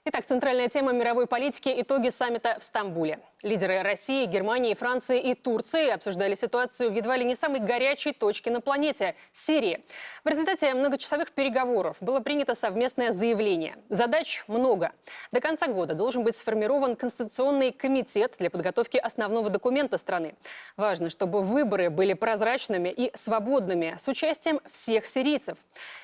Итак, центральная тема мировой политики – итоги саммита в Стамбуле. Лидеры России, Германии, Франции и Турции обсуждали ситуацию в едва ли не самой горячей точке на планете – Сирии. В результате многочасовых переговоров было принято совместное заявление. Задач много. До конца года должен быть сформирован Конституционный комитет для подготовки основного документа страны. Важно, чтобы выборы были прозрачными и свободными, с участием всех сирийцев.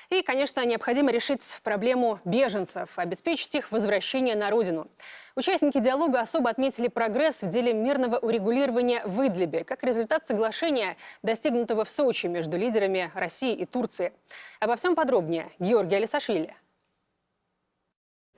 И, конечно, необходимо решить проблему беженцев, обеспечить их возвращение на родину. Участники диалога особо отметили прогресс в деле мирного урегулирования в Идлибе, как результат соглашения, достигнутого в Сочи между лидерами России и Турции. Обо всем подробнее Георгий Алисашвили.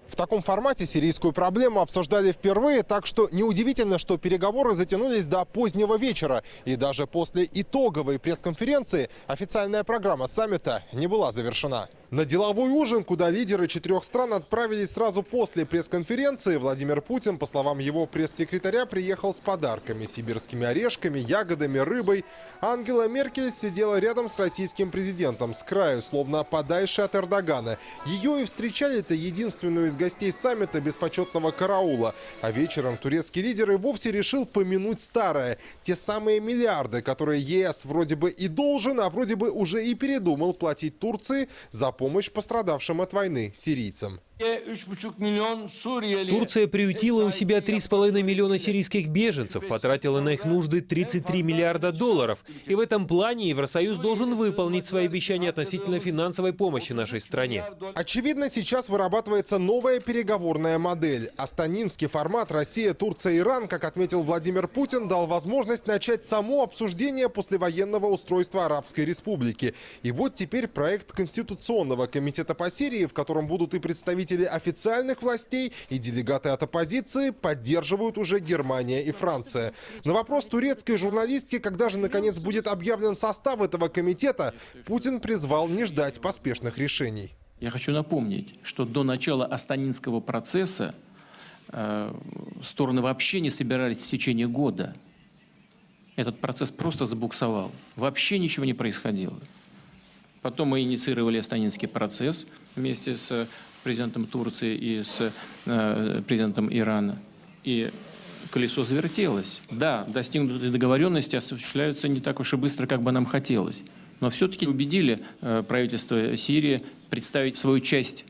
В таком формате сирийскую проблему обсуждали впервые, так что неудивительно, что переговоры затянулись до позднего вечера. И даже после итоговой пресс-конференции официальная программа саммита не была завершена. На деловой ужин, куда лидеры 4 стран отправились сразу после пресс-конференции, Владимир Путин, по словам его пресс-секретаря, приехал с подарками – сибирскими орешками, ягодами, рыбой. Ангела Меркель сидела рядом с российским президентом, с краю, словно подальше от Эрдогана. Ее и встречали-то единственную из гостей саммита без почетного караула. А вечером турецкий лидер и вовсе решил помянуть старое. Те самые миллиарды, которые ЕС вроде бы и должен, а вроде бы уже и передумал платить Турции за помощь пострадавшим от войны сирийцам. Турция приютила у себя 3,5 миллиона сирийских беженцев, потратила на их нужды 33 миллиарда долларов. И в этом плане Евросоюз должен выполнить свои обещания относительно финансовой помощи нашей стране. Очевидно, сейчас вырабатывается новая переговорная модель. Астанинский формат Россия, Турция, Иран, как отметил Владимир Путин, дал возможность начать само обсуждение послевоенного устройства Арабской Республики. И вот теперь проект Конституционного комитета по Сирии, в котором будут и представители официальных властей, и делегаты от оппозиции, поддерживают уже Германия и Франция. На вопрос турецкой журналистки, когда же наконец будет объявлен состав этого комитета, Путин призвал не ждать поспешных решений. Я хочу напомнить, что до начала Астанинского процесса стороны вообще не собирались в течение года. Этот процесс просто забуксовал. Вообще ничего не происходило. Потом мы инициировали Астанинский процесс вместе с президентом Турции и с президентом Ирана. И колесо завертелось. Да, достигнутые договоренности осуществляются не так уж и быстро, как бы нам хотелось. Но все-таки убедили правительство Сирии представить свою часть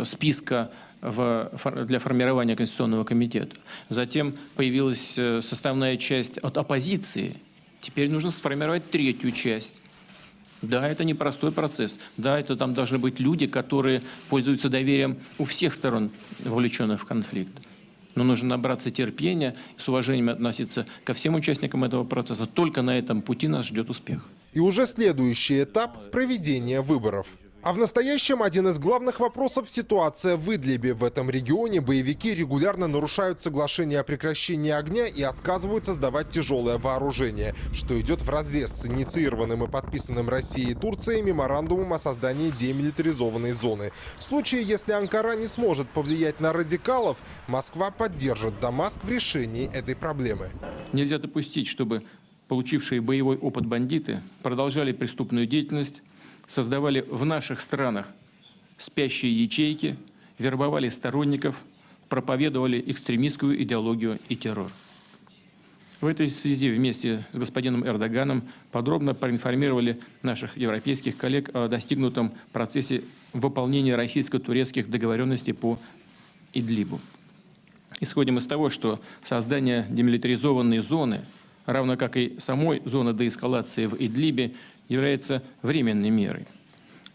списка для формирования Конституционного комитета. Затем появилась составная часть от оппозиции. Теперь нужно сформировать 3-ю часть. Да, это непростой процесс. Да, это там должны быть люди, которые пользуются доверием у всех сторон, вовлеченных в конфликт. Но нужно набраться терпения, с уважением относиться ко всем участникам этого процесса. Только на этом пути нас ждет успех. И уже следующий этап – проведение выборов. А в настоящем один из главных вопросов – ситуация в Идлибе. В этом регионе боевики регулярно нарушают соглашение о прекращении огня и отказываются сдавать тяжелое вооружение, что идет вразрез с инициированным и подписанным Россией и Турцией меморандумом о создании демилитаризованной зоны. В случае, если Анкара не сможет повлиять на радикалов, Москва поддержит Дамаск в решении этой проблемы. Нельзя допустить, чтобы получившие боевой опыт бандиты продолжали преступную деятельность, создавали в наших странах спящие ячейки, вербовали сторонников, проповедовали экстремистскую идеологию и террор. В этой связи вместе с господином Эрдоганом подробно проинформировали наших европейских коллег о достигнутом процессе выполнения российско-турецких договоренностей по Идлибу. Исходим из того, что создание демилитаризованной зоны, равно как и самой зоны деэскалации в Идлибе, является временной мерой.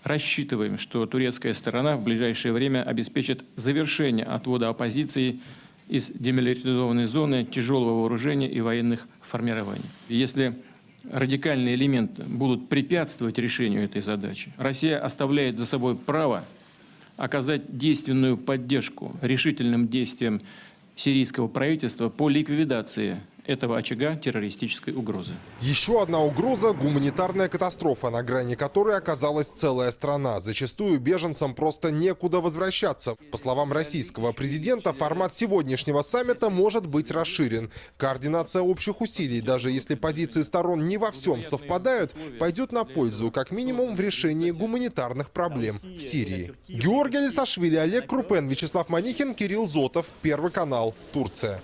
Рассчитываем, что турецкая сторона в ближайшее время обеспечит завершение отвода оппозиции из демилитаризованной зоны тяжелого вооружения и военных формирований. Если радикальные элементы будут препятствовать решению этой задачи, Россия оставляет за собой право оказать действенную поддержку решительным действиям сирийского правительства по ликвидации этого очага террористической угрозы. Еще одна угроза – гуманитарная катастрофа, на грани которой оказалась целая страна. Зачастую беженцам просто некуда возвращаться. По словам российского президента, формат сегодняшнего саммита может быть расширен. Координация общих усилий, даже если позиции сторон не во всем совпадают, пойдет на пользу, как минимум, в решении гуманитарных проблем в Сирии. Георгий Алисашвили, Олег Крупен, Вячеслав Манихин, Кирилл Зотов. Первый канал. Турция.